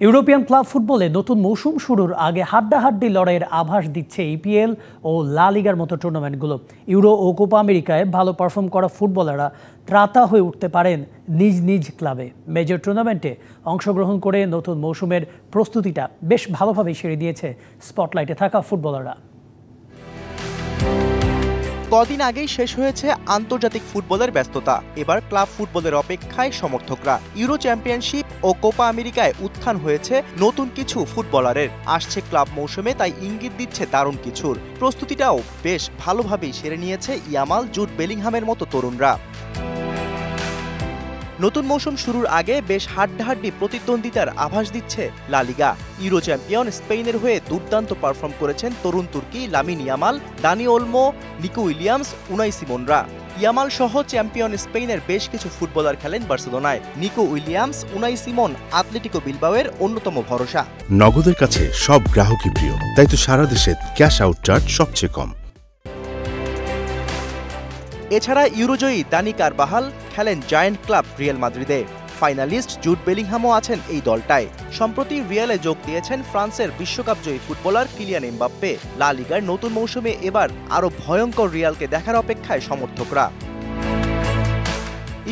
European club ফুটবলে নতুন মৌসুম শুরুর আগে হাড্ডাহাড্ডি লড়াইয়ের আভাস দিচ্ছে ইপিএল ও লা লিগার মতো টুর্নামেন্টগুলো। ইউরো ও কোপা আমেরিকায় ভালো পারফর্ম করা ফুটবলাররা ত্রাতা হয়ে উঠতে পারেন নিজ নিজ ক্লাবে। মেজর টুর্নামেন্টে অংশগ্রহণ করে নতুন মৌসুমের প্রস্তুতিটা বেশ ভালোভাবেই সেরে দিয়েছে স্পটলাইটে থাকা ফুটবলাররা। কদিন আগেই শেষ হয়েছে আন্তর্জাতিক ফুটবলের ব্যস্ততা, এবার ক্লাব ফুটবলের অপেক্ষায় সমর্থকরা। ইউরো চ্যাম্পিয়নশিপ ও কোপা আমেরিকায় উত্থান হয়েছে নতুন কিছু ফুটবলারের। আসছে ক্লাব মৌসুমে, তাই ইঙ্গিত দিচ্ছে দারুণ কিছুর। প্রস্তুতিটাও বেশ ভালোভাবেই সেরে নিয়েছে ইয়ামাল, জুড বেলিংহামের মতো তরুণরা। নতুন মৌসুম শুরুর আগে বেশ হাড্ডাহাড্ডি প্রতিদ্বন্দ্বিতার আভাস দিচ্ছে লা লিগা। ইউরো চ্যাম্পিয়ন স্পেনের হয়ে দুর্দান্ত পারফর্ম করেছেন তরুণ তুর্কি লামিন ইয়ামাল, দানি ওলমো, নিকো উইলিয়ামস, উনাই সিমনরা। ইয়ামাল সহ চ্যাম্পিয়ন স্পেনের বেশ কিছু ফুটবলার খেলেন বার্সেলোনায়। নিকো উইলিয়ামস, উনাই সিমন আতলেটিকো বিলবাওয়ের অন্যতম ভরসা। নগদের কাছে সব গ্রাহকই প্রিয়, তাই তো সারা দেশে ক্যাশ আউট চার্জ সবচেয়ে কম। এছাড়া ইউরোজয়ী দানি কারবাহাল খেলেন জায়ান্ট ক্লাব রিয়াল মাদ্রিদে। ফাইনালিস্ট জুড বেলিংহামও আছেন এই দলটায়। সম্প্রতি রিয়ালে যোগ দিয়েছেন ফ্রান্সের বিশ্বকাপজয়ী ফুটবলার কিলিয়ান এমবাপ্পে। লা লিগার নতুন মৌসুমে এবার আরও ভয়ঙ্কর রিয়ালকে দেখার অপেক্ষায় সমর্থকরা।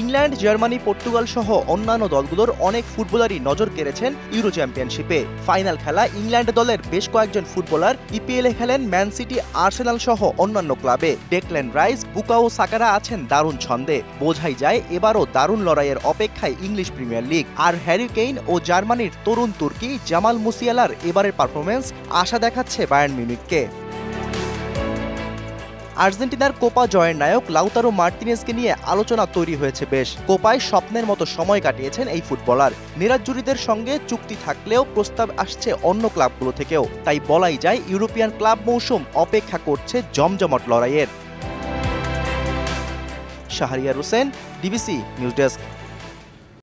ইংল্যান্ড, জার্মানি, পর্তুগাল সহ অন্যান্য দলগুলোর অনেক ফুটবলারই নজর কেড়েছেন ইউরো চ্যাম্পিয়নশিপে। ফাইনাল খেলা ইংল্যান্ড দলের বেশ কয়েকজন ফুটবলার ইপিএলে খেলেন ম্যান সিটি, আর্সেনাল সহ অন্যান্য ক্লাবে। ডেকল্যান রাইস, বুকাও সাকারা আছেন দারুণ ছন্দে। বোঝাই যায় এবারও দারুণ লড়াইয়ের অপেক্ষায় ইংলিশ প্রিমিয়ার লিগ। আর হ্যারি কেইন ও জার্মানির তরুণ তুর্কি জামাল মুসিয়ালার এবারের পারফরমেন্স আশা দেখাচ্ছে বায়ার্ন মিউনিখকে। আর্জেন্টিনার কোপা জয়ের নায়ক লাউতারো মার্টিনেজকে নিয়ে আলোচনা তৈরি হয়েছে বেশ। কোপায় স্বপ্নের মতো সময় কাটিয়েছেন এই ফুটবলার। নেরাজ্জুরিদের সঙ্গে চুক্তি থাকলেও প্রস্তাব আসছে অন্য ক্লাবগুলো থেকেও। তাই বলাই যায় ইউরোপিয়ান ক্লাব মৌসুম অপেক্ষা করছে জমজমাট লড়াইয়ের। Shahriar Hossain, DBC news desk.